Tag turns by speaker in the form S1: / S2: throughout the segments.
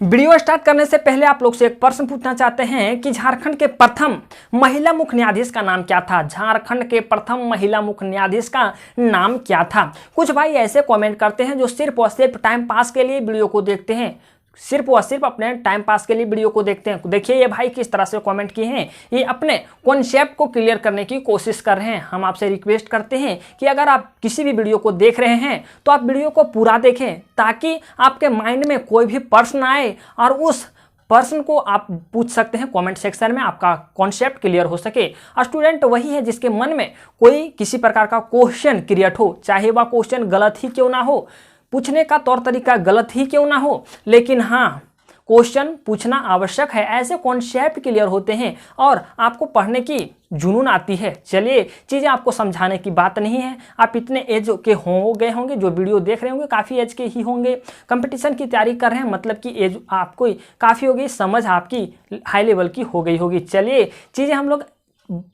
S1: Video start करने से पहले आप लोग से एक प्रश्न पूछना चाहते हैं कि झारखंड के प्रथम महिला मुख्य न्यायाधीश का नाम क्या था। झारखंड के प्रथम महिला मुख्य न्यायाधीश का नाम क्या था। कुछ भाई ऐसे कमेंट करते हैं जो सिर्फ और सिर्फ टाइम पास के लिए वीडियो को देखते हैं, सिर्फ और सिर्फ अपने टाइम पास के लिए वीडियो को देखते हैं। देखिए ये भाई किस तरह से कमेंट किए हैं, ये अपने कॉन्सेप्ट को क्लियर करने की कोशिश कर रहे हैं। हम आपसे रिक्वेस्ट करते हैं कि अगर आप किसी भी वीडियो को देख रहे हैं तो आप वीडियो को पूरा देखें, ताकि आपके माइंड में कोई भी प्रश्न आए और उस प्रश्न को आप पूछ सकते हैं कमेंट सेक्शन में, आपका कॉन्सेप्ट क्लियर हो सके। स्टूडेंट वही है जिसके मन में कोई किसी प्रकार का क्वेश्चन क्रिएट हो, चाहे वह क्वेश्चन गलत ही क्यों ना हो, पूछने का तौर तरीका गलत ही क्यों ना हो, लेकिन हाँ क्वेश्चन पूछना आवश्यक है। ऐसे कॉन्सेप्ट क्लियर होते हैं और आपको पढ़ने की जुनून आती है। चलिए, चीज़ें आपको समझाने की बात नहीं है। आप इतने एज के हो गए होंगे, जो वीडियो देख रहे होंगे काफ़ी एज के ही होंगे, कंपटीशन की तैयारी कर रहे हैं, मतलब कि एज आपको काफ़ी हो गई, समझ आपकी हाई लेवल की हो गई होगी। चलिए, चीज़ें हम लोग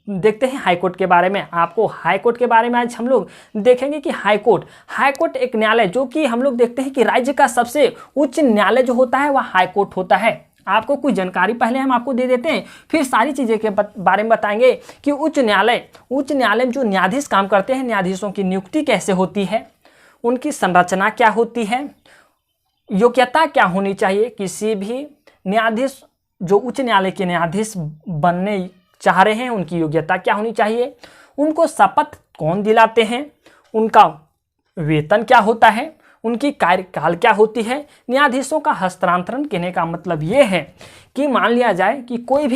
S1: देखते हैं हाईकोर्ट के बारे में। आपको हाईकोर्ट के बारे में आज हम लोग देखेंगे कि हाईकोर्ट एक न्यायालय जो कि हम लोग देखते हैं कि राज्य का सबसे उच्च न्यायालय जो होता है वह हाईकोर्ट होता है। आपको कुछ जानकारी पहले हम आपको दे देते हैं, फिर सारी चीज़ें के बारे में बताएंगे कि उच्च न्यायालय में जो न्यायाधीश काम करते हैं, न्यायाधीशों की नियुक्ति कैसे होती है, उनकी संरचना क्या होती है, योग्यता क्या होनी चाहिए। किसी भी न्यायाधीश जो उच्च न्यायालय के न्यायाधीश बनने चाह रहे हैं उनकी योग्यता क्या होनी चाहिए, उनको शपथ कौन दिलाते हैं, उनका वेतन क्या होता है, उनकी कार्यकाल क्या होती है। न्यायाधीशों का हस्तांतरण कहने का मतलब ये है कि मान लिया जाए कि कोई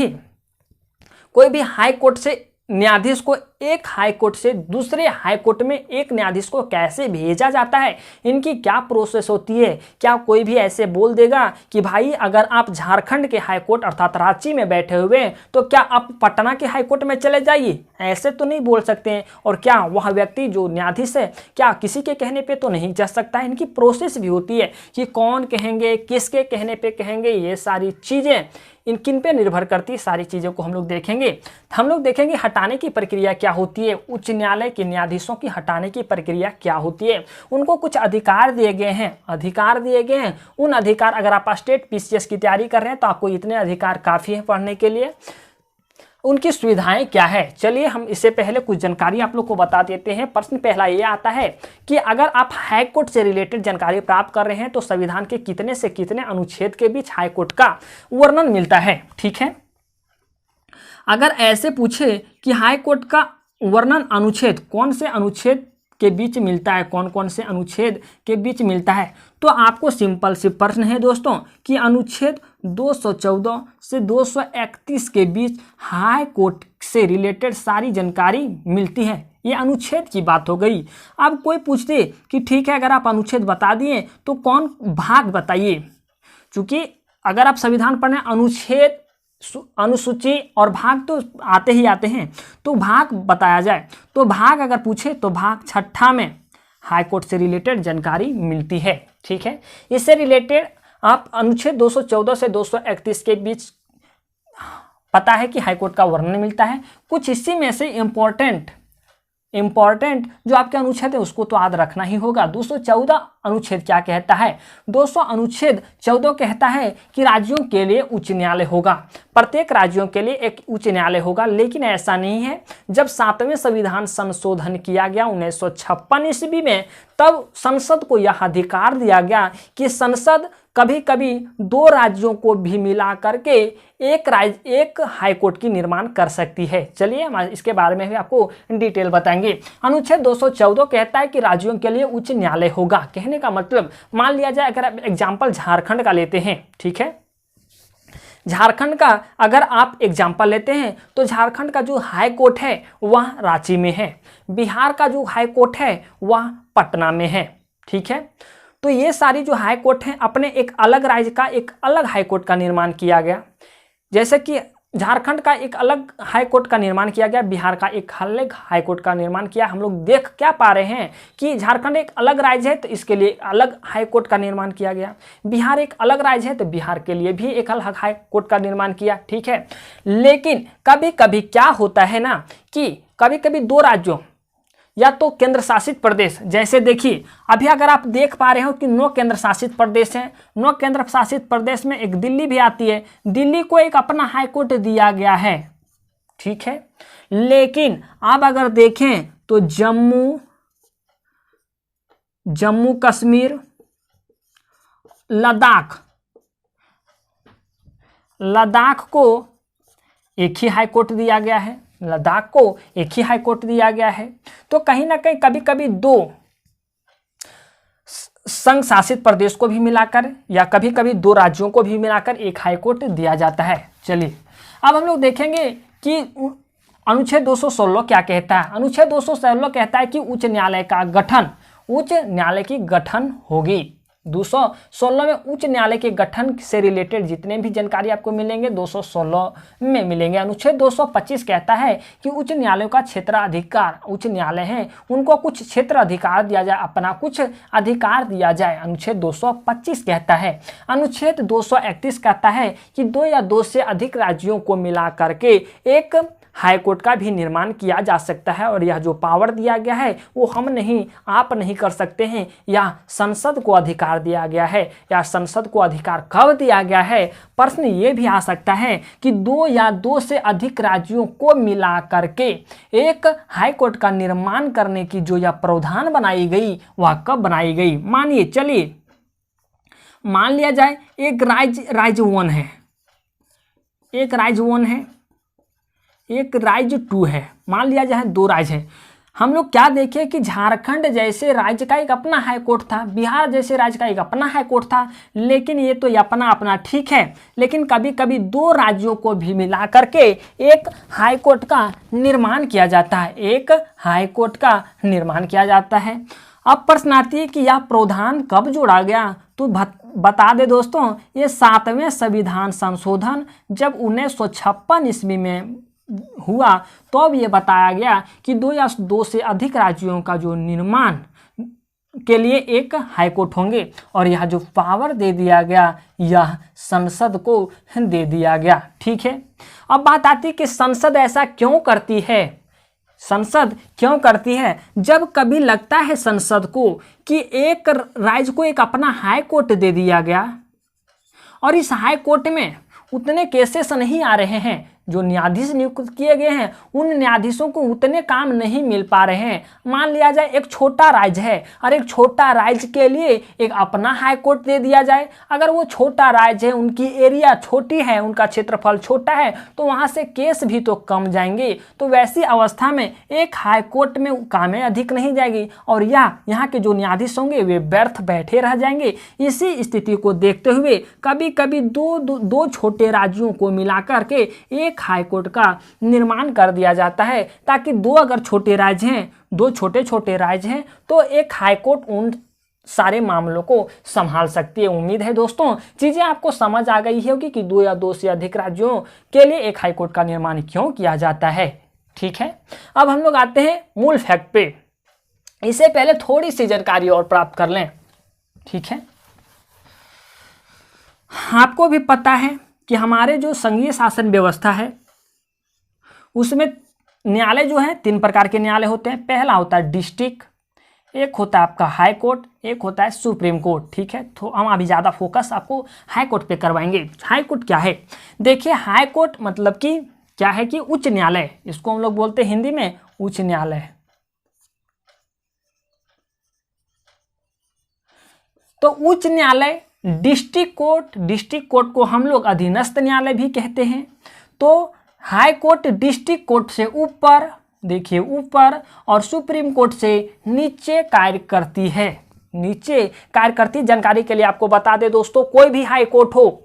S1: भी हाई कोर्ट से न्यायाधीश को एक हाई कोर्ट से दूसरे हाई कोर्ट में एक न्यायाधीश को कैसे भेजा जाता है, इनकी क्या प्रोसेस होती है। क्या कोई भी ऐसे बोल देगा कि भाई अगर आप झारखंड के हाई कोर्ट अर्थात रांची में बैठे हुए हैं तो क्या आप पटना के हाई कोर्ट में चले जाइए, ऐसे तो नहीं बोल सकते हैं। और क्या वह व्यक्ति जो न्यायाधीश है क्या किसी के कहने पे तो नहीं जा सकता है। इनकी प्रोसेस भी होती है कि कौन कहेंगे, किसके कहने पे कहेंगे, ये सारी चीज़ें किन पे निर्भर करती है। सारी चीज़ों को हम लोग देखेंगे हटाने की प्रक्रिया क्या होती है, उच्च न्यायालय के न्यायाधीशों की हटाने की प्रक्रिया क्या होती है। उनको कुछ अधिकार दिए गए हैं, उन अधिकार, अगर आप स्टेट पीसीएस की तैयारी कर रहे हैं तो आपको इतने अधिकार काफ़ी है पढ़ने के लिए। उनकी सुविधाएं क्या है, चलिए हम इससे पहले कुछ जानकारी आप लोग को बता देते हैं। प्रश्न पहला ये आता है कि अगर आप हाई कोर्ट से रिलेटेड जानकारी प्राप्त कर रहे हैं तो संविधान के कितने से कितने अनुच्छेद के बीच हाई कोर्ट का वर्णन मिलता है। ठीक है, अगर ऐसे पूछे कि हाई कोर्ट का वर्णन अनुच्छेद कौन से अनुच्छेद के बीच मिलता है, कौन कौन से अनुच्छेद के बीच मिलता है, तो आपको सिंपल सी प्रश्न है दोस्तों कि अनुच्छेद 214 से 231 के बीच हाई कोर्ट से रिलेटेड सारी जानकारी मिलती है। ये अनुच्छेद की बात हो गई। अब कोई पूछते कि ठीक है अगर आप अनुच्छेद बता दिए तो कौन भाग बताइए, क्योंकि अगर आप संविधान पढ़ने अनुच्छेद अनुसूची और भाग तो आते हैं, तो भाग बताया जाए तो भाग अगर पूछे तो भाग 6 में हाई कोर्ट से रिलेटेड जानकारी मिलती है। ठीक है, इससे रिलेटेड आप अनुच्छेद 214 से 231 के बीच पता है कि हाई कोर्ट का वर्णन मिलता है। कुछ इसी में से इम्पॉर्टेंट जो आपके अनुच्छेद है उसको तो याद रखना ही होगा। 214 अनुच्छेद क्या कहता है, 200 अनुच्छेद 14 कहता है कि राज्यों के लिए उच्च न्यायालय होगा, प्रत्येक राज्यों के लिए एक उच्च न्यायालय होगा। लेकिन ऐसा नहीं है। जब 7वें संविधान संशोधन किया गया 1956 ईस्वी में, तब संसद को यह अधिकार दिया गया कि संसद कभी कभी 2 राज्यों को भी मिला करके एक हाई कोर्ट की निर्माण कर सकती है। चलिए हम इसके बारे में भी आपको डिटेल बताएंगे। अनुच्छेद 214 कहता है कि राज्यों के लिए उच्च न्यायालय होगा। कहने का मतलब, मान लिया जाए अगर आप एग्जाम्पल झारखंड का लेते हैं, ठीक है, झारखंड का अगर आप एग्जाम्पल लेते हैं तो झारखंड का जो हाई कोर्ट है वह रांची में है, बिहार का जो हाई कोर्ट है वह पटना में है। ठीक है, तो ये सारी जो हाई कोर्ट हैं अपने एक अलग राज्य का एक अलग हाई कोर्ट का निर्माण किया गया। जैसे कि झारखंड का एक अलग हाई कोर्ट का निर्माण किया गया, बिहार का एक अलग हाई कोर्ट का निर्माण किया। हम लोग देख क्या पा रहे हैं कि झारखंड एक अलग राज्य है तो इसके लिए अलग हाई कोर्ट का निर्माण किया गया, बिहार एक अलग राज्य है तो बिहार के लिए भी एक अलग हाई कोर्ट का निर्माण किया। ठीक है, लेकिन कभी कभी क्या होता है ना कि कभी कभी 2 राज्यों या तो केंद्र शासित प्रदेश। जैसे देखिए अभी अगर आप देख पा रहे हो कि 9 केंद्र शासित प्रदेश हैं, 9 केंद्र शासित प्रदेश में एक दिल्ली भी आती है। दिल्ली को एक अपना हाईकोर्ट दिया गया है, ठीक है। लेकिन अब अगर देखें तो जम्मू कश्मीर, लद्दाख को एक ही हाईकोर्ट दिया गया है, लद्दाख को एक ही हाईकोर्ट दिया गया है। तो कहीं ना कहीं कभी कभी 2 संघ शासित प्रदेश को भी मिलाकर या कभी कभी 2 राज्यों को भी मिलाकर एक हाईकोर्ट दिया जाता है। चलिए अब हम लोग देखेंगे कि अनुच्छेद 216 क्या कहता है। अनुच्छेद 216 कहता है कि उच्च न्यायालय की गठन होगी। 216 में उच्च न्यायालय के गठन से रिलेटेड जितने भी जानकारी आपको मिलेंगे 216 में मिलेंगे। अनुच्छेद 225 कहता है कि उच्च न्यायालयों का क्षेत्राधिकार, उच्च न्यायालय हैं उनको कुछ क्षेत्र अधिकार दिया जाए, अपना कुछ अधिकार दिया जाए, अनुच्छेद 225 कहता है। अनुच्छेद 231 कहता है कि 2 या 2 से अधिक राज्यों को मिला करके एक हाईकोर्ट का भी निर्माण किया जा सकता है। और यह जो पावर दिया गया है वो हम नहीं, आप नहीं कर सकते हैं, या संसद को अधिकार दिया गया है। या संसद को अधिकार कब दिया गया है? प्रश्न ये भी आ सकता है कि 2 या 2 से अधिक राज्यों को मिला करके एक हाईकोर्ट का निर्माण करने की जो यह प्रावधान बनाई गई वह कब बनाई गई। मानिए, चलिए मान लिया जाए एक राज्य 1 है, एक राज्य 1 है, एक राज्य 2 है, मान लिया जाए 2 राज्य हैं। हम लोग क्या देखें कि झारखंड जैसे राज्य का एक अपना हाईकोर्ट था, बिहार जैसे राज्य का एक अपना हाईकोर्ट था, लेकिन ये तो अपना अपना ठीक है, लेकिन कभी कभी 2 राज्यों को भी मिला करके एक हाईकोर्ट का निर्माण किया जाता है, एक हाईकोर्ट का निर्माण किया जाता है। अब प्रश्न आती है कि यह प्रावधान कब जोड़ा गया, तो बता दे दोस्तों, ये 7वें संविधान संशोधन जब 1956 ईस्वी में हुआ तो अब ये बताया गया कि 2 या 2 से अधिक राज्यों का जो निर्माण के लिए एक हाईकोर्ट होंगे, और यह जो पावर दे दिया गया यह संसद को दे दिया गया, ठीक है। अब बात आती है कि संसद ऐसा क्यों करती है, संसद क्यों करती है? जब कभी लगता है संसद को कि एक राज्य को एक अपना हाईकोर्ट दे दिया गया और इस हाईकोर्ट में उतने केसेस नहीं आ रहे हैं, जो न्यायाधीश नियुक्त किए गए हैं उन न्यायाधीशों को उतने काम नहीं मिल पा रहे हैं। मान लिया जाए एक छोटा राज्य है और एक छोटा राज्य के लिए एक अपना हाई कोर्ट दे दिया जाए। अगर वो छोटा राज्य है, उनकी एरिया छोटी है, उनका क्षेत्रफल छोटा है, तो वहाँ से केस भी तो कम जाएंगे। तो वैसी अवस्था में एक हाई कोर्ट में कामें अधिक नहीं जाएगी और यहाँ के जो न्यायाधीश होंगे वे व्यर्थ बैठे रह जाएंगे। इसी स्थिति को देखते हुए कभी कभी दो छोटे राज्यों को मिलाकर के एक हाईकोर्ट का निर्माण कर दिया जाता है, ताकि अगर छोटे राज्य हैं, 2 छोटे राज्य हैं, तो एक हाईकोर्ट उन सारे मामलों को संभाल सकती है। उम्मीद है दोस्तों चीजें आपको समझ आ गई होगी कि 2 या 2 से अधिक राज्यों के लिए एक हाईकोर्ट का निर्माण क्यों किया जाता है। ठीक है, अब हम लोग आते हैं मूल फैक्ट पे। इससे पहले थोड़ी सी जानकारी और प्राप्त कर लें। ठीक है, आपको भी पता है कि हमारे जो संघीय शासन व्यवस्था है उसमें न्यायालय जो है 3 प्रकार के न्यायालय होते हैं। पहला होता है डिस्ट्रिक्ट, एक होता है आपका हाई कोर्ट, एक होता है सुप्रीम कोर्ट। ठीक है, तो हम अभी ज़्यादा फोकस आपको हाई कोर्ट पे करवाएंगे। हाई कोर्ट क्या है? देखिए, हाई कोर्ट मतलब कि क्या है कि उच्च न्यायालय, इसको हम लोग बोलते हैं हिंदी में उच्च न्यायालय। तो उच्च न्यायालय, डिस्ट्रिक्ट कोर्ट को हम लोग अधीनस्थ न्यायालय भी कहते हैं। तो हाई कोर्ट डिस्ट्रिक्ट कोर्ट से ऊपर, देखिए ऊपर, और सुप्रीम कोर्ट से नीचे कार्य करती है, नीचे कार्य करती है। जानकारी के लिए आपको बता दें दोस्तों, कोई भी हाई कोर्ट हो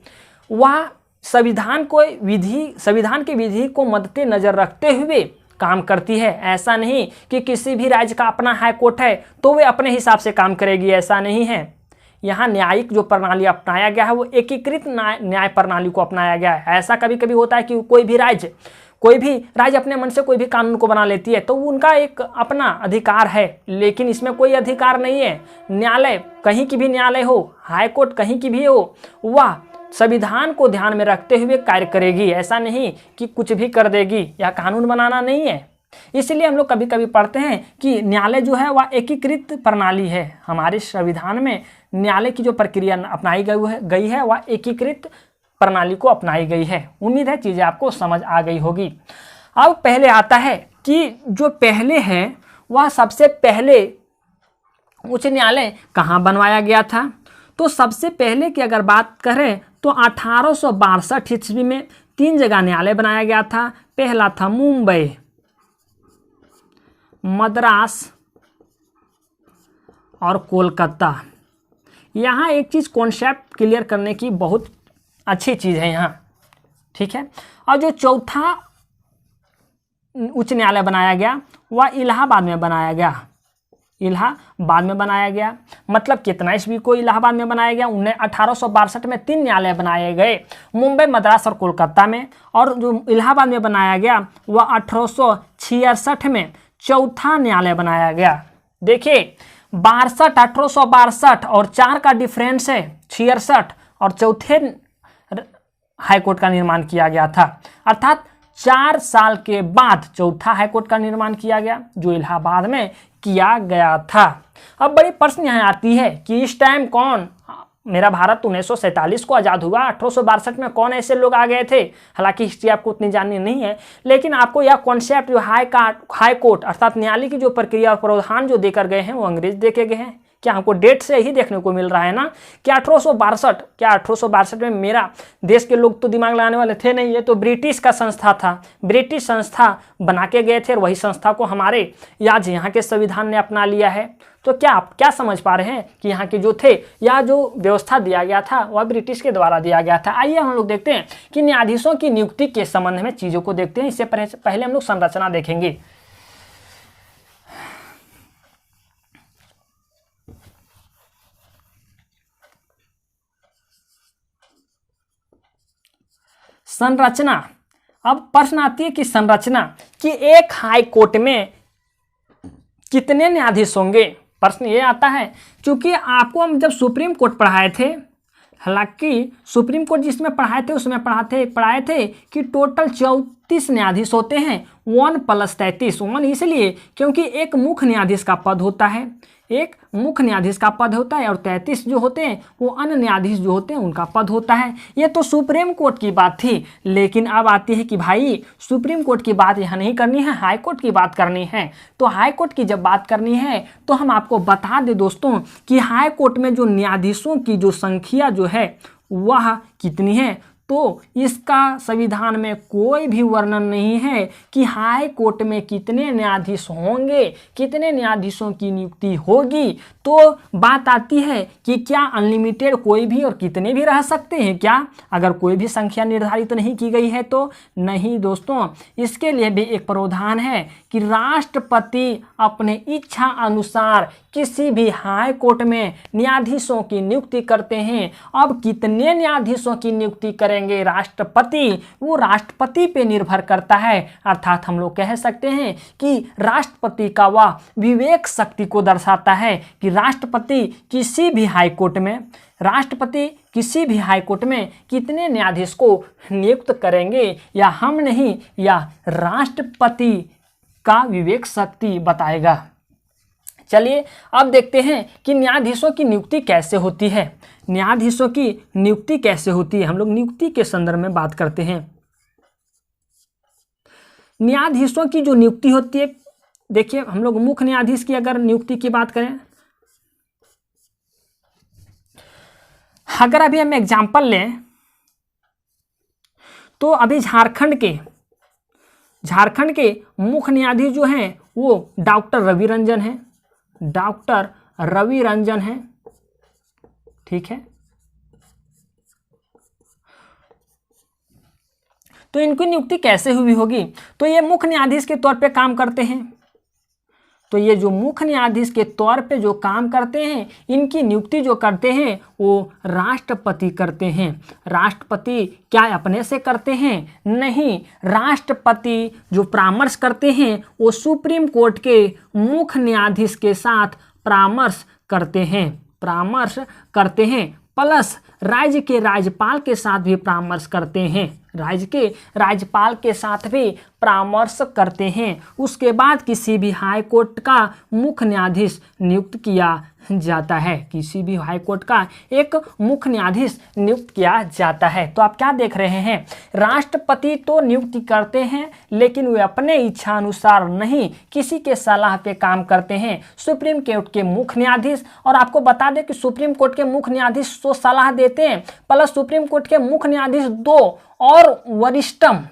S1: वह संविधान की विधि को मद्देनजर रखते हुए काम करती है। ऐसा नहीं कि किसी भी राज्य का अपना हाई कोर्ट है तो वे अपने हिसाब से काम करेगी, ऐसा नहीं है। यहाँ न्यायिक जो प्रणाली अपनाया गया है वो एकीकृत न्याय प्रणाली को अपनाया गया है। ऐसा कभी कभी होता है कि कोई भी राज्य अपने मन से कोई भी कानून को बना लेती है, तो उनका एक अपना अधिकार है, लेकिन इसमें कोई अधिकार नहीं है। न्यायालय कहीं की भी न्यायालय हो, हाई कोर्ट कहीं की भी हो, वह संविधान को ध्यान में रखते हुए कार्य करेगी। ऐसा नहीं कि कुछ भी कर देगी, यह कानून बनाना नहीं है। इसलिए हम लोग कभी कभी पढ़ते हैं कि न्यायालय जो है वह एकीकृत प्रणाली है। हमारे संविधान में न्यायालय की जो प्रक्रिया अपनाई गई है वह एकीकृत प्रणाली को अपनाई गई है। उम्मीद है चीज़ें आपको समझ आ गई होगी। अब पहले आता है कि जो पहले है वह सबसे पहले उच्च न्यायालय कहाँ बनवाया गया था। तो सबसे पहले की अगर बात करें तो 1862 ईस्वी में 3 जगह न्यायालय बनाया गया था। पहला था मुंबई, मद्रास और कोलकाता। यहाँ एक चीज़ कॉन्सेप्ट क्लियर करने की बहुत अच्छी चीज़ है यहाँ, ठीक है। और जो चौथा उच्च न्यायालय बनाया गया वह इलाहाबाद में बनाया गया। इलाहाबाद में बनाया गया मतलब कितना ईस्वी को इलाहाबाद में बनाया गया? 1862 में 3 न्यायालय बनाए गए, मुंबई, मद्रास और कोलकाता में। और जो इलाहाबाद में बनाया गया वह 1866 में चौथा न्यायालय बनाया गया। देखिए 1862 और 4 का डिफरेंस है 66, और चौथे हाईकोर्ट का निर्माण किया गया था। अर्थात 4 साल के बाद चौथा हाईकोर्ट का निर्माण किया गया जो इलाहाबाद में किया गया था। अब बड़ी प्रश्न यहाँ आती है कि इस टाइम कौन, मेरा भारत 1947 को आज़ाद हुआ, 1862 में कौन ऐसे लोग आ गए थे? हालांकि हिस्ट्री आपको उतनी जाननी नहीं है, लेकिन आपको यह कॉन्सेप्ट जो हाई कोर्ट अर्थात न्यायालय की जो प्रक्रिया और प्रावधान जो देकर गए हैं वो अंग्रेज देके गए हैं। क्या हमको डेट से ही देखने को मिल रहा है ना? क्या 1862 में मेरा देश के लोग तो दिमाग लगाने वाले थे नहीं, ये तो ब्रिटिश का संस्था था, ब्रिटिश संस्था बना के गए थे और वही संस्था को हमारे आज यहाँ के संविधान ने अपना लिया है। तो क्या आप क्या समझ पा रहे हैं कि यहाँ के जो थे या जो व्यवस्था दिया गया था वह ब्रिटिश के द्वारा दिया गया था। आइए हम लोग देखते हैं कि न्यायाधीशों की नियुक्ति के संबंध में चीज़ों को देखते हैं। इससे पहले हम लोग संरचना देखेंगे। संरचना, अब प्रश्न आती है कि संरचना कि एक हाई कोर्ट में कितने न्यायाधीश होंगे। प्रश्न ये आता है क्योंकि आपको हम जब सुप्रीम कोर्ट पढ़ाए थे, हालांकि सुप्रीम कोर्ट जिसमें पढ़ाए थे उसमें पढ़ाए थे कि टोटल 34 न्यायाधीश होते हैं, 1 + 33। 1 इसलिए क्योंकि एक मुख्य न्यायाधीश का पद होता है, एक मुख्य न्यायाधीश का पद होता है, और 33 जो होते हैं वो अन्य न्यायाधीश जो होते हैं उनका पद होता है। ये तो सुप्रीम कोर्ट की बात थी, लेकिन अब आती है कि भाई सुप्रीम कोर्ट की बात यहाँ नहीं करनी है, हाई कोर्ट की बात करनी है। तो हाई कोर्ट की जब बात करनी है तो हम आपको बता दें दोस्तों कि हाई कोर्ट में जो न्यायाधीशों की जो संख्या जो है वह कितनी है। तो इसका संविधान में कोई भी वर्णन नहीं है कि हाई कोर्ट में कितने न्यायाधीश होंगे, कितने न्यायाधीशों की नियुक्ति होगी। तो बात आती है कि क्या अनलिमिटेड कोई भी और कितने भी रह सकते हैं क्या, अगर कोई भी संख्या निर्धारित नहीं की गई है तो? नहीं दोस्तों, इसके लिए भी एक प्रावधान है कि राष्ट्रपति अपने इच्छा अनुसार किसी भी हाई कोर्ट में न्यायाधीशों की नियुक्ति करते हैं। अब कितने न्यायाधीशों की नियुक्ति करेंगे राष्ट्रपति, वो राष्ट्रपति पे निर्भर करता है। अर्थात हम लोग कह सकते हैं कि राष्ट्रपति का वह विवेक शक्ति को दर्शाता है कि राष्ट्रपति किसी भी हाई कोर्ट में कितने न्यायाधीश को नियुक्त करेंगे, या हम नहीं, या राष्ट्रपति का विवेक शक्ति बताएगा। चलिए अब देखते हैं कि न्यायाधीशों की नियुक्ति कैसे होती है। न्यायाधीशों की नियुक्ति कैसे होती है, हम लोग नियुक्ति के संदर्भ में बात करते हैं। न्यायाधीशों की जो नियुक्ति होती है, देखिए हम लोग मुख्य न्यायाधीश की अगर नियुक्ति की बात करें, अगर अभी हम एग्जाम्पल लें तो अभी झारखंड के मुख्य न्यायाधीश जो हैं वो डॉक्टर रवि रंजन हैं, ठीक है। तो इनकी नियुक्ति कैसे हुई होगी? तो ये मुख्य न्यायाधीश के तौर पे काम करते हैं। तो ये जो मुख्य न्यायाधीश के तौर पे जो काम करते हैं, इनकी नियुक्ति जो करते हैं वो राष्ट्रपति करते हैं। राष्ट्रपति क्या अपने से करते हैं? नहीं, राष्ट्रपति जो परामर्श करते हैं वो सुप्रीम कोर्ट के मुख्य न्यायाधीश के साथ परामर्श करते हैं, प्लस राज्य के राज्यपाल के साथ भी परामर्श करते हैं। राज्य के राज्यपाल के साथ भी परामर्श करते हैं। उसके बाद किसी भी हाई कोर्ट का मुख्य न्यायाधीश नियुक्त किया जाता है। किसी भी हाई कोर्ट का एक मुख्य न्यायाधीश नियुक्त किया जाता है। तो आप क्या देख रहे हैं, राष्ट्रपति तो नियुक्ति करते हैं लेकिन वे अपने इच्छा अनुसार नहीं, किसी के सलाह पे काम करते हैं। सुप्रीम कोर्ट के मुख्य न्यायाधीश, और आपको बता दें कि सुप्रीम कोर्ट के मुख्य न्यायाधीश तो सलाह देते हैं, प्लस सुप्रीम कोर्ट के मुख्य न्यायाधीश 2 और वरिष्ठतम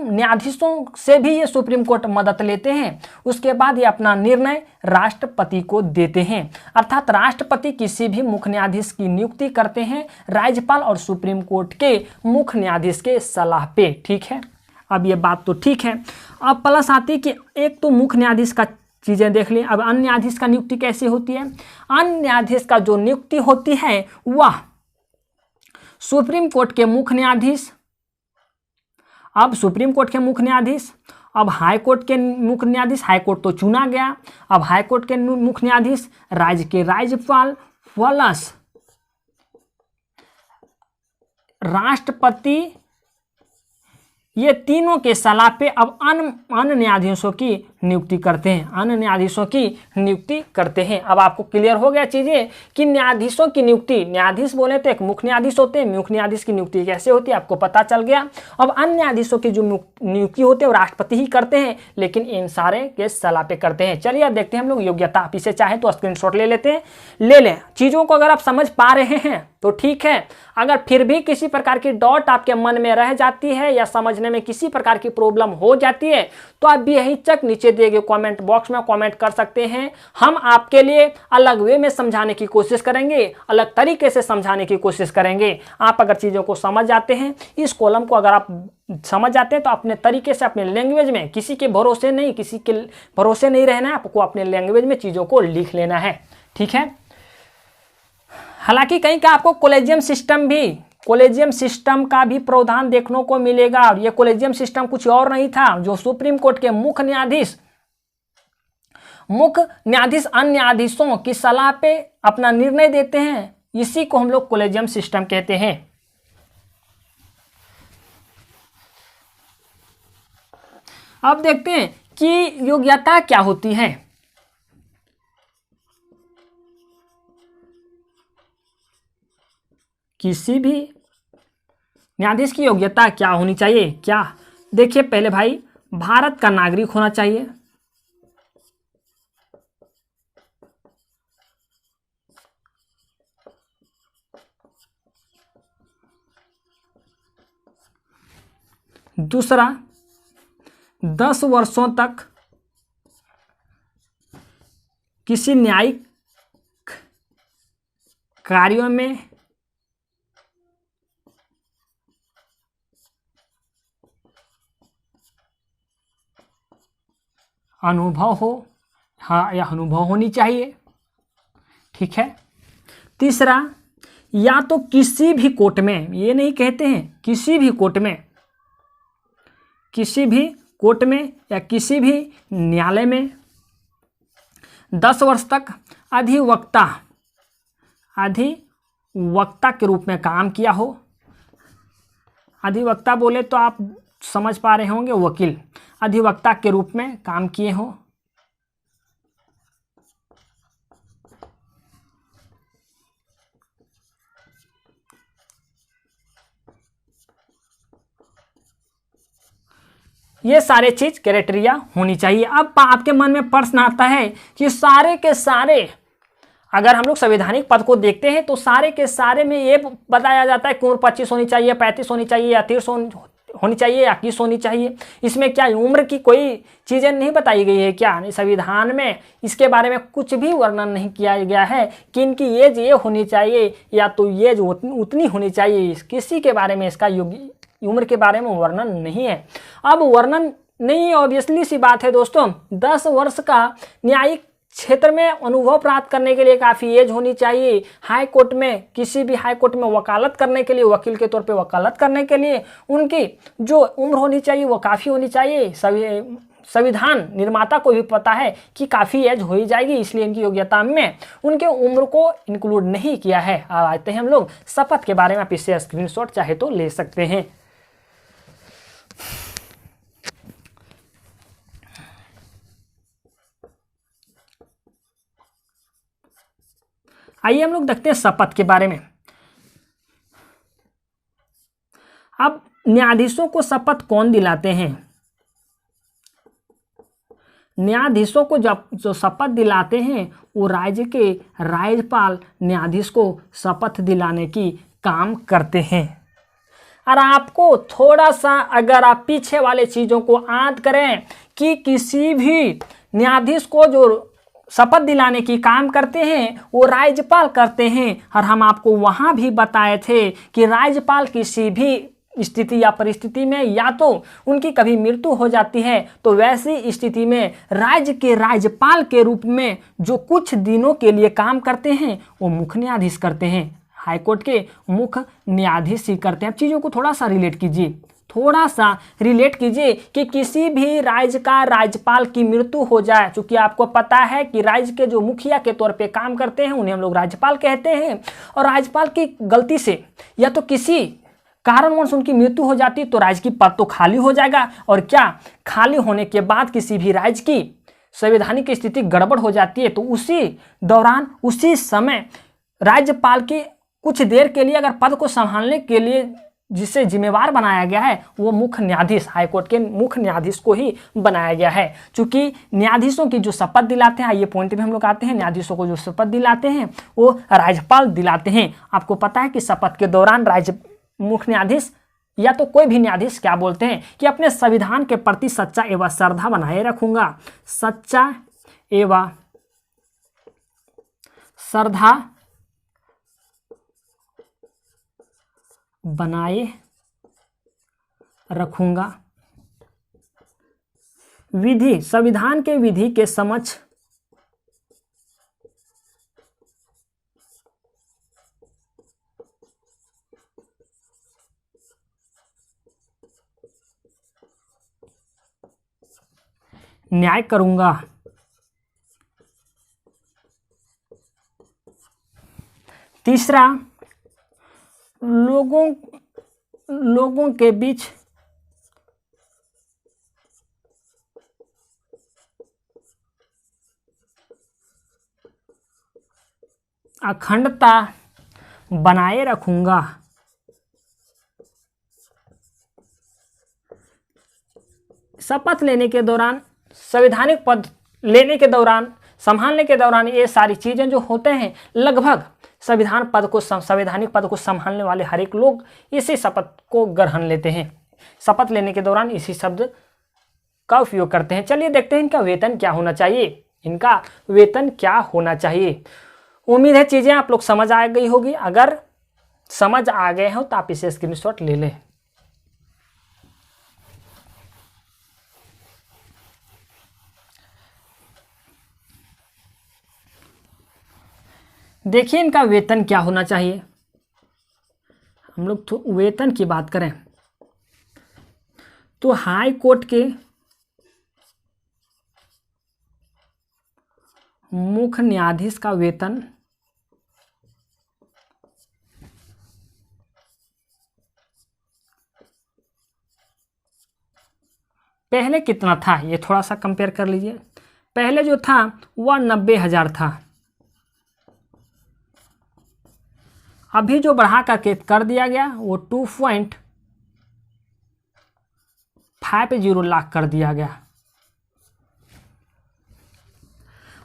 S1: न्यायाधीशों से भी ये सुप्रीम कोर्ट मदद लेते हैं। उसके बाद ये अपना निर्णय राष्ट्रपति को देते हैं। अर्थात राष्ट्रपति किसी भी मुख्य न्यायाधीश की नियुक्ति करते हैं राज्यपाल और सुप्रीम कोर्ट के मुख्य न्यायाधीश के सलाह पे। ठीक है, अब ये बात तो ठीक है। अब प्लस आती है कि एक तो मुख्य न्यायाधीश का चीज़ें देख ली। अब अन्य न्यायाधीश का नियुक्ति कैसे होती है। अन्य न्यायाधीश का जो नियुक्ति होती है वह सुप्रीम कोर्ट के मुख्य न्यायाधीश, अब सुप्रीम कोर्ट के मुख्य न्यायाधीश, अब हाई कोर्ट के मुख्य न्यायाधीश, हाई कोर्ट तो चुना गया, अब हाई कोर्ट के मुख्य न्यायाधीश, राज्य के राज्यपाल प्लस राष्ट्रपति, ये तीनों के सलाह पे अब अन्य न्यायाधीशों की नियुक्ति करते हैं। अन्य न्यायाधीशों की नियुक्ति करते हैं। अब आपको क्लियर हो गया चीज़ें कि न्यायाधीशों की नियुक्ति, न्यायाधीश बोले तो एक मुख्य न्यायाधीश होते हैं, मुख्य न्यायाधीश की नियुक्ति कैसे होती है आपको पता चल गया। अब अन्य न्यायाधीशों की जो नियुक्ति होती है वो राष्ट्रपति ही करते हैं, लेकिन इन सारे के सलाह पे करते हैं। चलिए अब देखते हैं हम लोग योग्यता। आप इसे चाहें तो स्क्रीनशॉट ले लेते हैं, ले लें। चीज़ों को अगर आप समझ पा रहे हैं तो ठीक है, अगर फिर भी किसी प्रकार की डाउट आपके मन में रह जाती है या समझने में किसी प्रकार की प्रॉब्लम हो जाती है तो आप भी यही तक नीचे दिए गए कमेंट बॉक्स में कमेंट कर सकते हैं। हम आपके लिए अलग वे में समझाने की कोशिश करेंगे, अलग तरीके से समझाने की कोशिश करेंगे। आप अगर चीज़ों को समझ जाते हैं, इस कॉलम को अगर आप समझ जाते हैं तो अपने तरीके से अपने लैंग्वेज में, किसी के भरोसे नहीं रहना है, आपको अपने लैंग्वेज में चीज़ों को लिख लेना है। ठीक है, हालांकि कहीं का आपको कॉलेजियम सिस्टम का भी प्रावधान देखने को मिलेगा। और ये कॉलेजियम सिस्टम कुछ और नहीं था, जो सुप्रीम कोर्ट के मुख्य न्यायाधीश अन्य न्यायाधीशों की सलाह पे अपना निर्णय देते हैं, इसी को हम लोग कॉलेजियम सिस्टम कहते हैं। अब देखते हैं कि योग्यता क्या होती है। किसी भी न्यायाधीश की योग्यता क्या होनी चाहिए, क्या देखिए, पहले भाई भारत का नागरिक होना चाहिए। दूसरा, 10 वर्षों तक किसी न्यायिक कार्यों में अनुभव हो, हाँ, या अनुभव होनी चाहिए। ठीक है। तीसरा, या तो किसी भी कोर्ट में, ये नहीं कहते हैं, किसी भी कोर्ट में या किसी भी न्यायालय में 10 वर्ष तक अधिवक्ता के रूप में काम किया हो। अधिवक्ता बोले तो आप समझ पा रहे होंगे, वकील, अधिवक्ता के रूप में काम किए हो। ये सारे चीज क्राइटेरिया होनी चाहिए। अब आपके मन में प्रश्न आता है कि सारे के सारे, अगर हम लोग संवैधानिक पद को देखते हैं तो सारे के सारे में ये बताया जाता है कि उम्र 25 होनी चाहिए, 35 होनी चाहिए, या 30 होनी चाहिए, या 21 होनी चाहिए। इसमें क्या उम्र की कोई चीज़ें नहीं बताई गई है क्या? संविधान में इसके बारे में कुछ भी वर्णन नहीं किया गया है कि इनकी एज ये होनी चाहिए या तो एज उतनी होनी चाहिए। किसी के बारे में इसका उम्र के बारे में वर्णन नहीं है। अब वर्णन नहीं, ऑब्वियसली सी बात है दोस्तों, 10 वर्ष का न्यायिक क्षेत्र में अनुभव प्राप्त करने के लिए काफ़ी एज होनी चाहिए। हाई कोर्ट में, किसी भी हाई कोर्ट में वकालत करने के लिए, वकील के तौर पे वकालत करने के लिए उनकी जो उम्र होनी चाहिए वो काफ़ी होनी चाहिए। संविधान निर्माता को भी पता है कि काफ़ी एज हो ही जाएगी, इसलिए इनकी योग्यता में उनके उम्र को इंक्लूड नहीं किया है। अब आते हैं हम लोग शपथ के बारे में। आप इससे स्क्रीनशॉट चाहे तो ले सकते हैं। आइए हम लोग देखते हैं शपथ के बारे में। अब न्यायाधीशों को शपथ कौन दिलाते हैं? न्यायाधीशों को जो शपथ दिलाते हैं वो राज्य के राज्यपाल न्यायाधीश को शपथ दिलाने की काम करते हैं। और आपको थोड़ा सा अगर आप पीछे वाले चीज़ों को याद करें कि किसी भी न्यायाधीश को जो शपथ दिलाने की काम करते हैं वो राज्यपाल करते हैं। और हम आपको वहाँ भी बताए थे कि राज्यपाल किसी भी स्थिति या परिस्थिति में या तो उनकी कभी मृत्यु हो जाती है तो वैसी स्थिति में राज्य के राज्यपाल के रूप में जो कुछ दिनों के लिए काम करते हैं वो मुख्य न्यायाधीश करते हैं। हाईकोर्ट के मुख्य न्यायाधीश ही करते हैं। अब चीज़ों को थोड़ा सा रिलेट कीजिए कि किसी भी राज्य का राज्यपाल की मृत्यु हो जाए, चूंकि आपको पता है कि राज्य के जो मुखिया के तौर पे काम करते हैं उन्हें हम लोग राज्यपाल कहते हैं। और राज्यपाल की गलती से या तो किसी कारणवश उनकी मृत्यु हो जाती तो राज्य की पद तो खाली हो जाएगा। और क्या खाली होने के बाद किसी भी राज्य की संवैधानिक स्थिति गड़बड़ हो जाती है तो उसी दौरान उसी समय राज्यपाल के कुछ देर के लिए अगर पद को संभालने के लिए जिसे जिम्मेवार बनाया गया है वो मुख्य न्यायाधीश, हाईकोर्ट के मुख्य न्यायाधीश को ही बनाया गया है। चूंकि न्यायाधीशों की जो शपथ दिलाते हैं, ये पॉइंट भी हम लोग आते हैं, न्यायाधीशों को जो शपथ दिलाते हैं वो राज्यपाल दिलाते हैं। आपको पता है कि शपथ के दौरान मुख्य न्यायाधीश या तो कोई भी न्यायाधीश क्या बोलते हैं कि अपने संविधान के प्रति सच्चा एवं श्रद्धा बनाए रखूंगा, सच्चा एवं श्रद्धा बनाए रखूंगा। विधि, संविधान के विधि के समक्ष न्याय करूंगा। तीसरा, लोगों के बीच अखंडता बनाए रखूंगा। शपथ लेने के दौरान, संवैधानिक पद लेने के दौरान, संभालने के दौरान ये सारी चीज़ें जो होते हैं लगभग संवैधानिक पद को संभालने वाले हर एक लोग इसी शपथ को ग्रहण लेते हैं। शपथ लेने के दौरान इसी शब्द का उपयोग करते हैं। चलिए देखते हैं इनका वेतन क्या होना चाहिए। उम्मीद है चीज़ें आप लोग समझ आ गई होगी। अगर समझ आ गए हो तो आप इसे स्क्रीनशॉट ले लें। देखिए इनका वेतन क्या होना चाहिए। हम लोग तो वेतन की बात करें तो हाई कोर्ट के मुख्य न्यायाधीश का वेतन पहले कितना था, ये थोड़ा सा कंपेयर कर लीजिए। पहले जो था वह 90,000 था। अभी जो बढ़ा करके कर दिया गया वो 2.50 लाख कर दिया गया।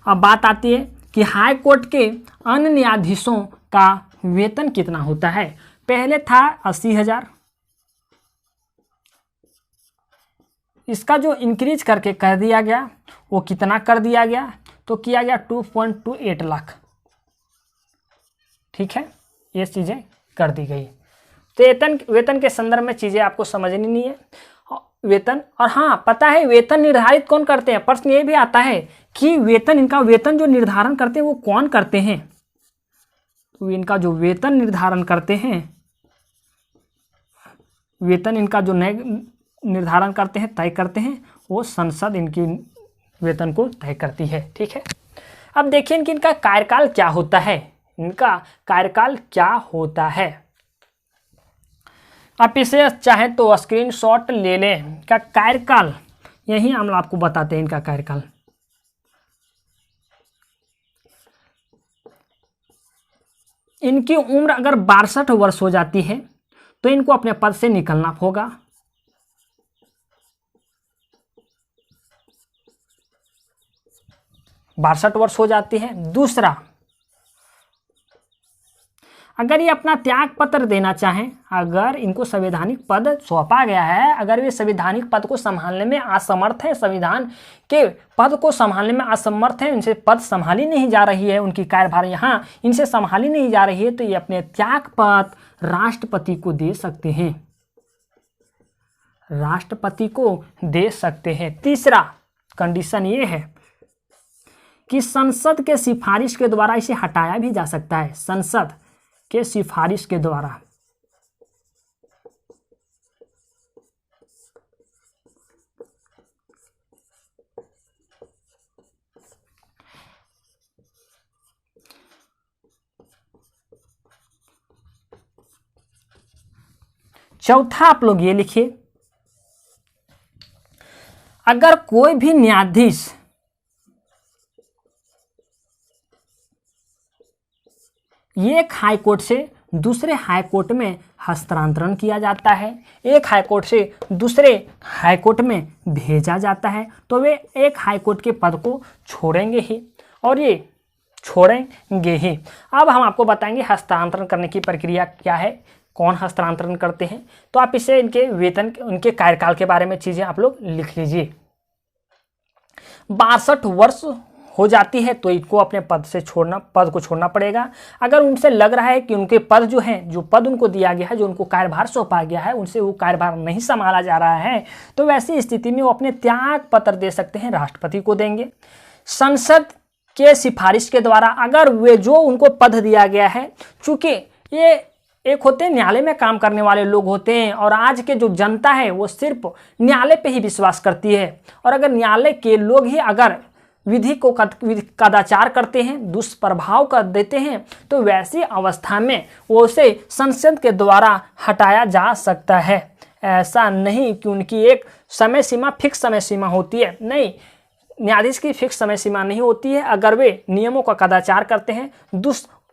S1: अब बात आती है कि हाई कोर्ट के अन्य न्यायाधीशों का वेतन कितना होता है। पहले था 80,000, इसका जो इंक्रीज करके कर दिया गया वो कितना कर दिया गया, तो किया गया 2.28 लाख। ठीक है, ये चीज़ें कर दी गई। तो वेतन के संदर्भ में चीज़ें आपको समझनी नहीं है। वेतन, और हाँ पता है वेतन निर्धारित कौन करते हैं। प्रश्न ये भी आता है कि इनका वेतन जो निर्धारण करते हैं वो कौन करते हैं। तो इनका जो वेतन निर्धारण करते हैं, वेतन इनका जो नए निर्धारण करते हैं, तय करते हैं, वो संसद इनकी वेतन को तय करती है। ठीक है, अब देखिए इनका कार्यकाल क्या होता है। इनका कार्यकाल क्या होता है, आप इसे चाहे तो स्क्रीनशॉट ले लें। इनका कार्यकाल यही हम आपको बताते हैं। इनका कार्यकाल इनकी उम्र अगर 62 वर्ष हो जाती है तो इनको अपने पद से निकलना होगा। बासठ वर्ष हो जाती है। दूसरा, अगर ये अपना त्याग पत्र देना चाहें, अगर इनको संवैधानिक पद सौंपा गया है, अगर वे संवैधानिक पद को संभालने में असमर्थ है, संविधान के पद को संभालने में असमर्थ है, इनसे पद संभाली नहीं जा रही है, उनकी कार्यभार यहाँ इनसे संभाली नहीं जा रही है, तो ये अपने त्याग पत्र राष्ट्रपति को दे सकते हैं। राष्ट्रपति को दे सकते हैं। तीसरा कंडीशन ये है कि संसद के सिफारिश के द्वारा इसे हटाया भी जा सकता है। संसद के सिफारिश के द्वारा। चौथा आप लोग ये लिखिए, अगर कोई भी न्यायाधीश एक हाईकोर्ट से दूसरे हाईकोर्ट में हस्तांतरण किया जाता है, एक हाईकोर्ट से दूसरे हाईकोर्ट में भेजा जाता है, तो वे एक हाईकोर्ट के पद को छोड़ेंगे ही, और ये छोड़ेंगे ही। अब हम आपको बताएंगे हस्तांतरण करने की प्रक्रिया क्या है, कौन हस्तांतरण करते हैं। तो आप इसे इनके वेतन, उनके कार्यकाल के बारे में चीज़ें आप लोग लिख लीजिए। 62 वर्ष हो जाती है तो इनको अपने पद को छोड़ना पड़ेगा। अगर उनसे लग रहा है कि उनके पद जो हैं, जो पद उनको दिया गया है, जो उनको कार्यभार सौंपा गया है, उनसे वो कार्यभार नहीं संभाला जा रहा है, तो वैसी स्थिति में वो अपने त्याग पत्र दे सकते हैं, राष्ट्रपति को देंगे। संसद के सिफारिश के द्वारा अगर वे जो उनको पद दिया गया है, चूंकि ये एक होते हैं न्यायालय में काम करने वाले लोग होते हैं, और आज के जो जनता है वो सिर्फ न्यायालय पे ही विश्वास करती है, और अगर न्यायालय के लोग ही अगर विधि को कदाचार करते हैं, दुष्प्रभाव कर देते हैं, तो वैसी अवस्था में वो उसे संसद के द्वारा हटाया जा सकता है। ऐसा नहीं कि उनकी एक समय सीमा, फिक्स समय सीमा होती है, नहीं, न्यायाधीश की फिक्स समय सीमा नहीं होती है। अगर वे नियमों का कदाचार करते हैं,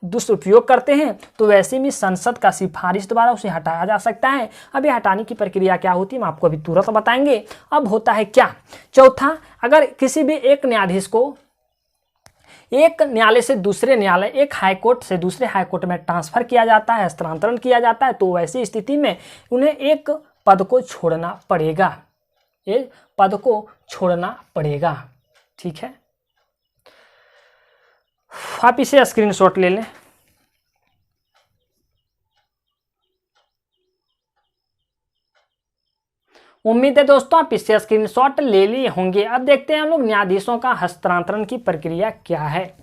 S1: दुष्प्रयोग करते हैं, तो वैसे में संसद का सिफारिश द्वारा उसे हटाया जा सकता है। अभी हटाने की प्रक्रिया क्या होती है हम आपको अभी तुरंत बताएंगे। अब होता है क्या, चौथा, अगर किसी भी एक न्यायाधीश को एक न्यायालय से दूसरे न्यायालय, एक हाईकोर्ट से दूसरे हाईकोर्ट में ट्रांसफर किया जाता है, हस्तांतरण किया जाता है, तो वैसी स्थिति में उन्हें एक पद को छोड़ना पड़ेगा, एक पद को छोड़ना पड़ेगा। ठीक है, आप इसे स्क्रीनशॉट ले लें। उम्मीद है दोस्तों आप इससे स्क्रीनशॉट ले लिए होंगे। अब देखते हैं हम लोग न्यायाधीशों का हस्तांतरण की प्रक्रिया क्या है।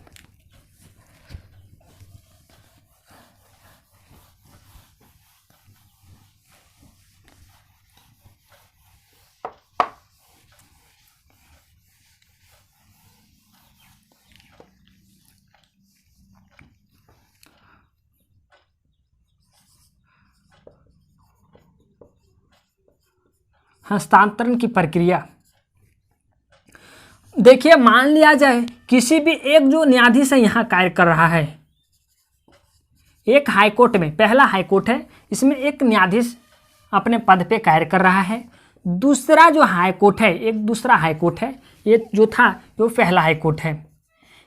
S1: हस्तांतरण की प्रक्रिया देखिए, मान लिया जाए किसी भी एक जो न्यायाधीश है यहाँ कार्य कर रहा है, एक हाईकोर्ट में, पहला हाईकोर्ट है, इसमें एक न्यायाधीश अपने पद पे कार्य कर रहा है। दूसरा जो हाईकोर्ट है, एक दूसरा हाईकोर्ट है, ये जो था वो पहला हाईकोर्ट है।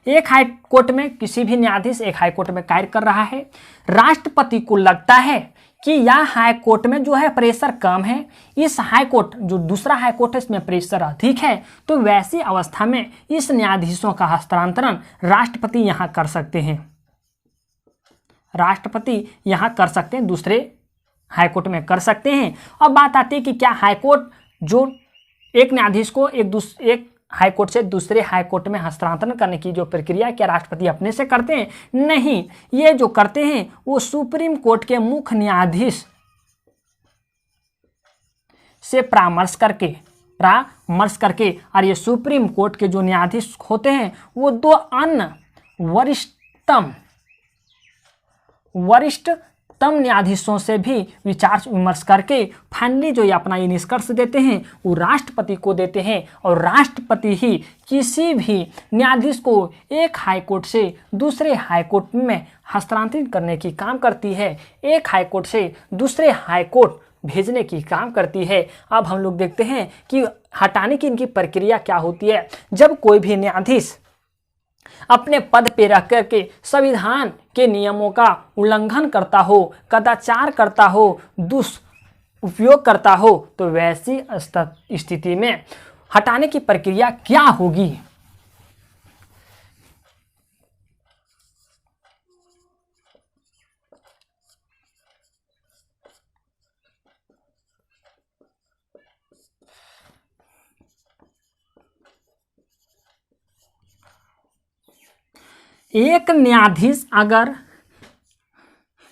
S1: एक हाईकोर्ट में किसी भी न्यायाधीश एक हाईकोर्ट में कार्य कर रहा है, राष्ट्रपति को लगता है कि यह हाईकोर्ट में जो है प्रेशर कम है, इस हाईकोर्ट जो दूसरा हाईकोर्ट है इसमें प्रेशर अधिक है, तो वैसी अवस्था में इस न्यायाधीशों का हस्तांतरण राष्ट्रपति यहाँ कर सकते हैं। राष्ट्रपति यहाँ कर सकते हैं, दूसरे हाईकोर्ट में कर सकते हैं। अब बात आती है कि क्या हाईकोर्ट जो एक न्यायाधीश को एक हाईकोर्ट से दूसरे हाईकोर्ट में हस्तांतरण करने की जो प्रक्रिया क्या राष्ट्रपति अपने से करते हैं? नहीं, ये जो करते हैं वो सुप्रीम कोर्ट के मुख्य न्यायाधीश से परामर्श करके परामर्श करके, और ये सुप्रीम कोर्ट के जो न्यायाधीश होते हैं वो दो अन्य वरिष्ठतम न्यायाधीशों से भी विचार विमर्श करके फाइनली जो ये अपना ये निष्कर्ष देते हैं वो राष्ट्रपति को देते हैं, और राष्ट्रपति ही किसी भी न्यायाधीश को एक हाईकोर्ट से दूसरे हाईकोर्ट में हस्तांतरित करने की काम करती है, एक हाईकोर्ट से दूसरे हाईकोर्ट भेजने की काम करती है। अब हम लोग देखते हैं कि हटाने की इनकी प्रक्रिया क्या होती है। जब कोई भी न्यायाधीश अपने पद पे रह करके संविधान के नियमों का उल्लंघन करता हो, कदाचार करता हो, दुष्उपयोग करता हो, तो वैसी स्थिति में हटाने की प्रक्रिया क्या होगी। एक न्यायाधीश अगर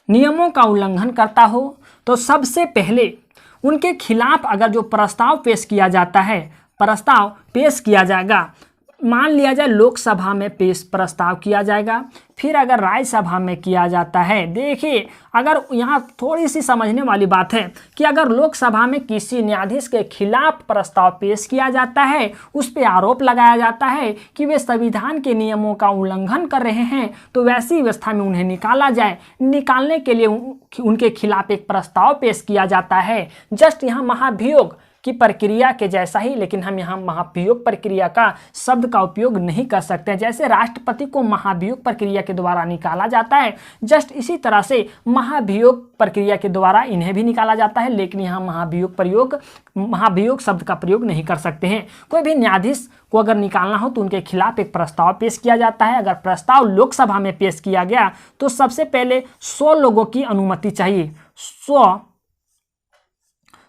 S1: नियमों का उल्लंघन करता हो तो सबसे पहले उनके खिलाफ अगर जो प्रस्ताव पेश किया जाता है, प्रस्ताव पेश किया जाएगा, मान लिया जाए लोकसभा में पेश प्रस्ताव किया जाएगा, फिर अगर राज्यसभा में किया जाता है। देखिए, अगर यहाँ थोड़ी सी समझने वाली बात है कि अगर लोकसभा में किसी न्यायाधीश के खिलाफ प्रस्ताव पेश किया जाता है, उस पर आरोप लगाया जाता है कि वे संविधान के नियमों का उल्लंघन कर रहे हैं, तो वैसी व्यवस्था में उन्हें निकाला जाए। निकालने के लिए उनके खिलाफ एक प्रस्ताव पेश किया जाता है। जस्ट यहाँ महाभियोग की प्रक्रिया के जैसा ही, लेकिन हम यहाँ महाभियोग प्रक्रिया का शब्द का उपयोग नहीं कर सकते। जैसे राष्ट्रपति को महाभियोग प्रक्रिया के द्वारा निकाला जाता है, जस्ट इसी तरह से महाभियोग प्रक्रिया के द्वारा इन्हें भी निकाला जाता है, लेकिन यहाँ महाभियोग शब्द का प्रयोग नहीं कर सकते हैं। कोई भी न्यायाधीश को अगर निकालना हो तो उनके खिलाफ एक प्रस्ताव पेश किया जाता है। अगर प्रस्ताव लोकसभा में पेश किया गया तो सबसे पहले 100 लोगों की अनुमति चाहिए।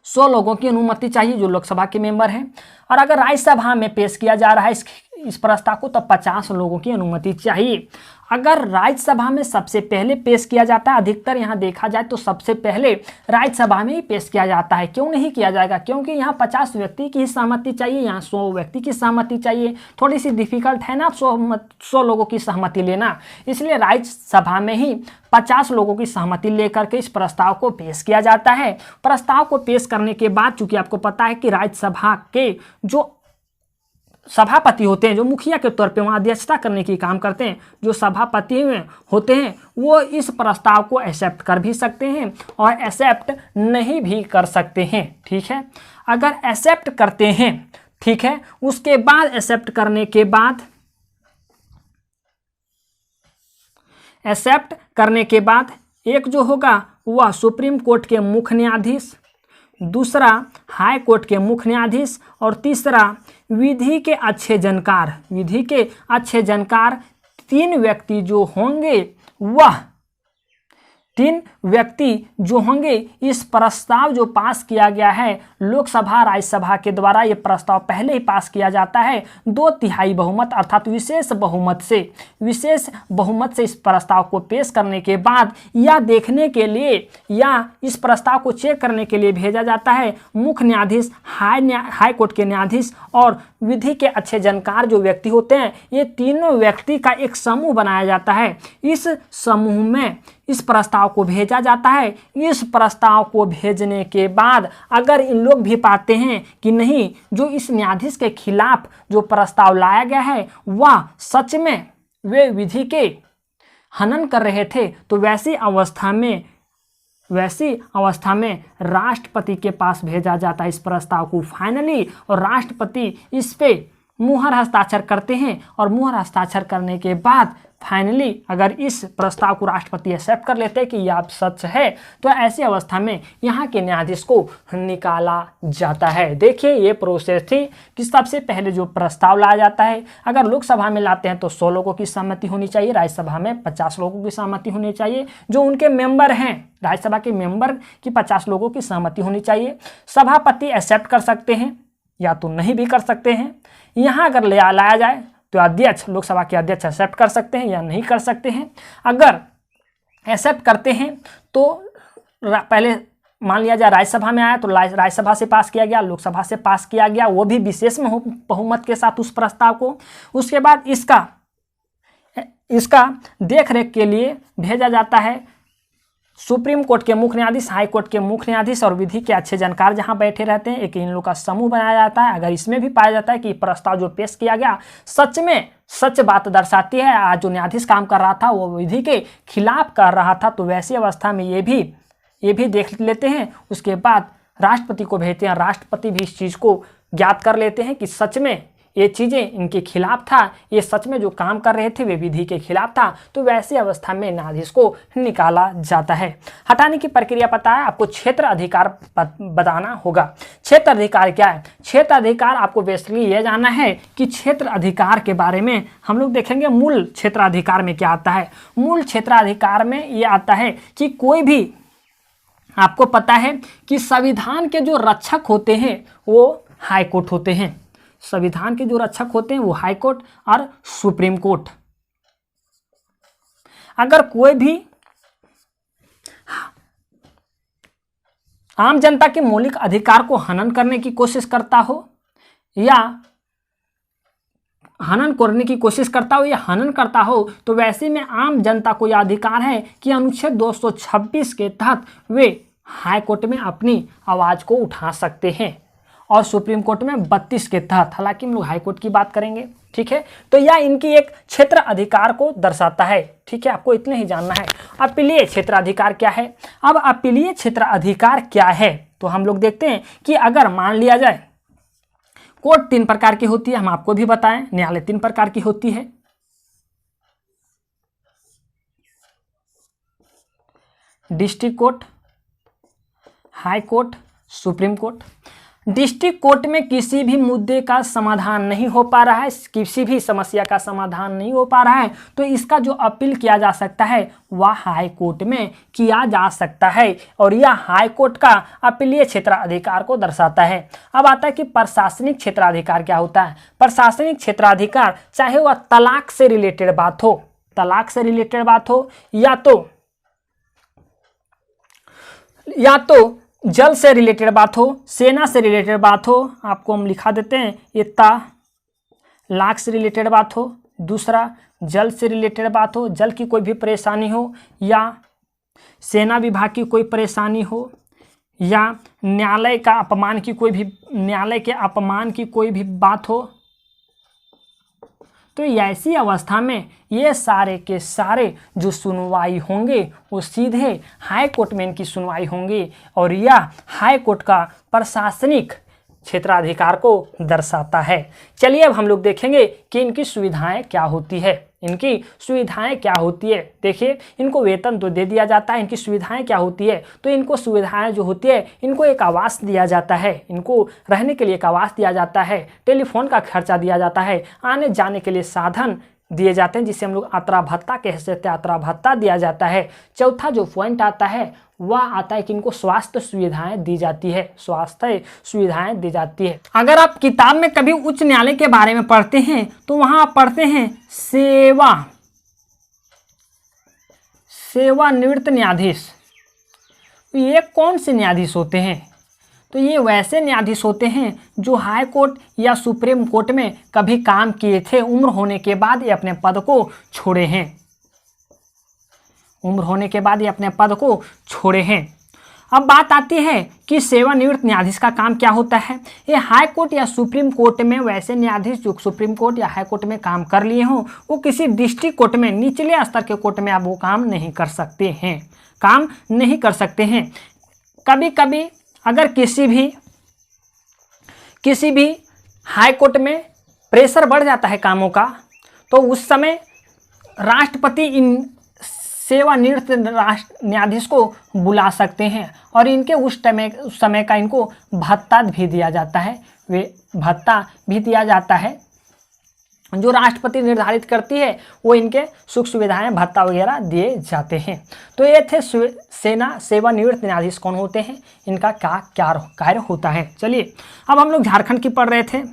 S1: 100 लोगों की अनुमति चाहिए जो लोकसभा के मेंबर हैं। और अगर राज्यसभा में पेश किया जा रहा है इस प्रस्ताव को, तो 50 लोगों की अनुमति चाहिए। अगर राज्यसभा में सबसे पहले पेश किया जाता है, अधिकतर यहाँ देखा जाए तो सबसे पहले राज्यसभा में ही पेश किया जाता है। क्यों नहीं किया जाएगा? क्योंकि यहाँ 50 व्यक्ति की सहमति चाहिए, यहाँ 100 व्यक्ति की सहमति चाहिए। थोड़ी सी डिफिकल्ट है ना 100 लोगों की सहमति लेना, इसलिए राज्यसभा में ही 50 लोगों की सहमति लेकर के इस प्रस्ताव को पेश किया जाता है। प्रस्ताव को पेश करने के बाद, चूंकि आपको पता है कि राज्यसभा के जो सभापति होते हैं, जो मुखिया के तौर पे वहाँ अध्यक्षता करने की काम करते हैं, जो सभापति होते हैं वो इस प्रस्ताव को एक्सेप्ट कर भी सकते हैं और एक्सेप्ट नहीं भी कर सकते हैं। ठीक है, अगर एक्सेप्ट करते हैं, ठीक है, उसके बाद एक्सेप्ट करने के बाद एक जो होगा वह सुप्रीम कोर्ट के मुख्य न्यायाधीश, दूसरा हाई कोर्ट के मुख्य न्यायाधीश और तीसरा विधि के अच्छे जानकार 3 व्यक्ति जो होंगे इस प्रस्ताव जो पास किया गया है लोकसभा राज्यसभा के द्वारा, ये प्रस्ताव पहले ही पास किया जाता है 2/3 बहुमत अर्थात विशेष बहुमत से इस प्रस्ताव को पेश करने के बाद या देखने के लिए या इस प्रस्ताव को चेक करने के लिए भेजा जाता है मुख्य न्यायाधीश, हाई कोर्ट के न्यायाधीश और विधि के अच्छे जानकार जो व्यक्ति होते हैं। ये तीनों व्यक्ति का एक समूह बनाया जाता है। इस समूह में इस प्रस्ताव को भेजा जाता है। इस प्रस्ताव को भेजने के बाद अगर इन लोग भी पाते हैं कि नहीं, जो इस न्यायाधीश के खिलाफ जो प्रस्ताव लाया गया है वह सच में वे विधि के हनन कर रहे थे, तो वैसी अवस्था में राष्ट्रपति के पास भेजा जाता है इस प्रस्ताव को फाइनली, और राष्ट्रपति इस पे मुहर हस्ताक्षर करते हैं और मुहर हस्ताक्षर करने के बाद फाइनली अगर इस प्रस्ताव को राष्ट्रपति एक्सेप्ट कर लेते हैं कि यह सच है, तो ऐसी अवस्था में यहाँ के न्यायाधीश को निकाला जाता है। देखिए, ये प्रोसेस थी कि सबसे पहले जो प्रस्ताव लाया जाता है, अगर लोकसभा में लाते हैं तो 100 लोगों की सहमति होनी चाहिए, राज्यसभा में 50 लोगों की सहमति होनी चाहिए, जो उनके मेंबर हैं राज्यसभा के मेंबर की 50 लोगों की सहमति होनी चाहिए। सभापति एक्सेप्ट कर सकते हैं या तो नहीं भी कर सकते हैं। यहाँ अगर लाया जाए तो अध्यक्ष, लोकसभा के अध्यक्ष एक्सेप्ट कर सकते हैं या नहीं कर सकते हैं। अगर एक्सेप्ट करते हैं तो पहले मान लिया जाए राज्यसभा में आया तो राज्यसभा से पास किया गया, लोकसभा से पास किया गया, वो भी विशेष बहुमत के साथ उस प्रस्ताव को। उसके बाद इसका देख रेख के लिए भेजा जाता है सुप्रीम कोर्ट के मुख्य न्यायाधीश, हाई कोर्ट के मुख्य न्यायाधीश और विधि के अच्छे जानकार जहां बैठे रहते हैं। एक इन लोगों का समूह बनाया जाता है। अगर इसमें भी पाया जाता है कि प्रस्ताव जो पेश किया गया सच में सच बात दर्शाती है, आज जो न्यायाधीश काम कर रहा था वो विधि के खिलाफ कर रहा था, तो वैसी अवस्था में ये भी देख लेते हैं। उसके बाद राष्ट्रपति को भेजते हैं। राष्ट्रपति भी इस चीज़ को ज्ञात कर लेते हैं कि सच में ये चीज़ें इनके खिलाफ था, ये सच में जो काम कर रहे थे वे विधि के खिलाफ था, तो वैसी अवस्था में न्यायाधीश को निकाला जाता है। हटाने की प्रक्रिया पता है आपको, क्षेत्र अधिकार बताना होगा। क्षेत्र अधिकार क्या है? क्षेत्र अधिकार आपको बेसिकली ये जानना है कि क्षेत्र अधिकार के बारे में हम लोग देखेंगे। मूल क्षेत्राधिकार में क्या आता है? मूल क्षेत्राधिकार में ये आता है कि कोई भी, आपको पता है कि संविधान के जो रक्षक होते हैं वो हाई कोर्ट होते हैं। संविधान के जो रक्षक होते हैं वो हाई कोर्ट और सुप्रीम कोर्ट। अगर कोई भी आम जनता के मौलिक अधिकार को हनन करने की कोशिश करता हो या हनन करता हो तो वैसे में आम जनता को यह अधिकार है कि अनुच्छेद 226 के तहत वे हाई कोर्ट में अपनी आवाज़ को उठा सकते हैं और सुप्रीम कोर्ट में 32 के तहत। हालांकि हम लोग हाई कोर्ट की बात करेंगे, ठीक है। तो यह इनकी एक क्षेत्र अधिकार को दर्शाता है, ठीक है। आपको इतने ही जानना है। अपीलीय क्षेत्राधिकार क्या है? अब अपीलीय क्षेत्राधिकार क्या है तो हम लोग देखते हैं कि अगर मान लिया जाए कोर्ट 3 प्रकार की होती है, हम आपको भी बताएं, न्यायालय 3 प्रकार की होती है। District court, high court, supreme court. District court में किसी भी मुद्दे का समाधान नहीं हो पा रहा है, किसी भी समस्या का समाधान नहीं हो पा रहा है, तो इसका जो अपील किया जा सकता है वह हाई कोर्ट में किया जा सकता है और यह हाई कोर्ट का अपीलीय क्षेत्राधिकार को दर्शाता है। अब आता है कि प्रशासनिक क्षेत्राधिकार क्या होता है। प्रशासनिक क्षेत्राधिकार चाहे वह तलाक से रिलेटेड बात हो या तो जल से रिलेटेड बात हो, सेना से रिलेटेड बात हो, आपको हम लिखा देते हैं ये तलाक से रिलेटेड बात हो। दूसरा जल से रिलेटेड बात हो, जल की कोई भी परेशानी हो या सेना विभाग की कोई परेशानी हो या न्यायालय के अपमान की कोई भी बात हो, तो ऐसी अवस्था में ये सारे के सारे जो सुनवाई होंगे वो सीधे हाई कोर्ट में इनकी सुनवाई होंगी और यह हाई कोर्ट का प्रशासनिक क्षेत्राधिकार को दर्शाता है। चलिए अब हम लोग देखेंगे कि इनकी सुविधाएं क्या होती है। देखिए, इनको वेतन तो दे दिया जाता है, इनकी सुविधाएं क्या होती है? तो इनको सुविधाएं जो होती है, इनको एक आवास दिया जाता है, इनको रहने के लिए एक आवास दिया जाता है, टेलीफोन का खर्चा दिया जाता है, आने जाने के लिए साधन दिए जाते हैं जिसे हम लोग यात्रा भत्ता कहते हैं, यात्रा भत्ता दिया जाता है। चौथा जो पॉइंट आता है वह आता है कि इनको स्वास्थ्य सुविधाएं दी जाती है। अगर आप किताब में कभी उच्च न्यायालय के बारे में पढ़ते हैं तो वहां आप पढ़ते हैं सेवानिवृत्त न्यायाधीश। ये कौन से न्यायाधीश होते हैं? तो ये वैसे न्यायाधीश होते हैं जो हाई कोर्ट या सुप्रीम कोर्ट में कभी काम किए थे, उम्र होने के बाद ये अपने पद को छोड़े हैं। अब बात आती है कि सेवानिवृत्त न्यायाधीश का काम क्या होता है। ये हाई कोर्ट या सुप्रीम कोर्ट में वैसे न्यायाधीश जो सुप्रीम कोर्ट या हाई कोर्ट में काम कर लिए हों, वो किसी डिस्ट्रिक्ट कोर्ट में, निचले स्तर के कोर्ट में अब वो काम नहीं कर सकते हैं। कभी कभी अगर किसी भी हाई कोर्ट में प्रेशर बढ़ जाता है कामों का, तो उस समय राष्ट्रपति इन सेवानिवृत्त न्यायाधीश को बुला सकते हैं और इनके उस समय का इनको भत्ता भी दिया जाता है। जो राष्ट्रपति निर्धारित करती है वो इनके सुख सुविधाएं, भत्ता वगैरह दिए जाते हैं। तो ये थे सेवानिवृत्त न्यायाधीश कौन होते हैं, इनका क्या कार्य होता है। चलिए अब हम लोग झारखंड की पढ़ रहे थे,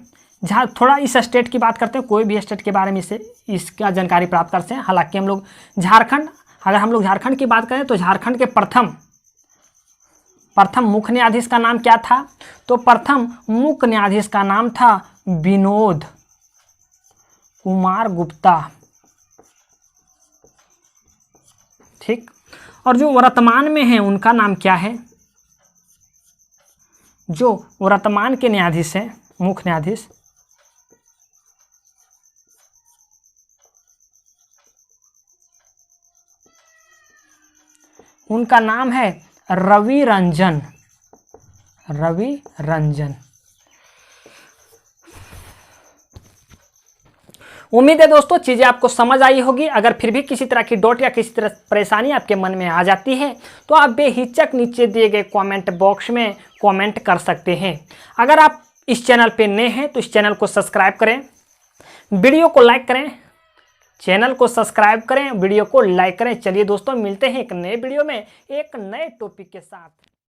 S1: थोड़ा इस स्टेट की बात करते हैं। कोई भी स्टेट के बारे में इसका जानकारी प्राप्त करते हैं। हालांकि अगर हम लोग झारखंड की बात करें तो झारखंड के प्रथम प्रथम मुख्य न्यायाधीश का नाम क्या था? तो प्रथम मुख्य न्यायाधीश का नाम था विनोद कुमार गुप्ता। ठीक। और जो वर्तमान में है उनका नाम क्या है? जो वर्तमान के न्यायाधीश हैं, मुख्य न्यायाधीश, उनका नाम है रवि रंजन। रवि रंजन। उम्मीद है दोस्तों चीज़ें आपको समझ आई होगी। अगर फिर भी किसी तरह की डाउट या किसी तरह परेशानी आपके मन में आ जाती है तो आप बेहिचक नीचे दिए गए कमेंट बॉक्स में कमेंट कर सकते हैं। अगर आप इस चैनल पे नए हैं तो इस चैनल को सब्सक्राइब करें, वीडियो को लाइक करें, चैनल को सब्सक्राइब करें, वीडियो को लाइक करें। चलिए दोस्तों मिलते हैं एक नए वीडियो में एक नए टॉपिक के साथ।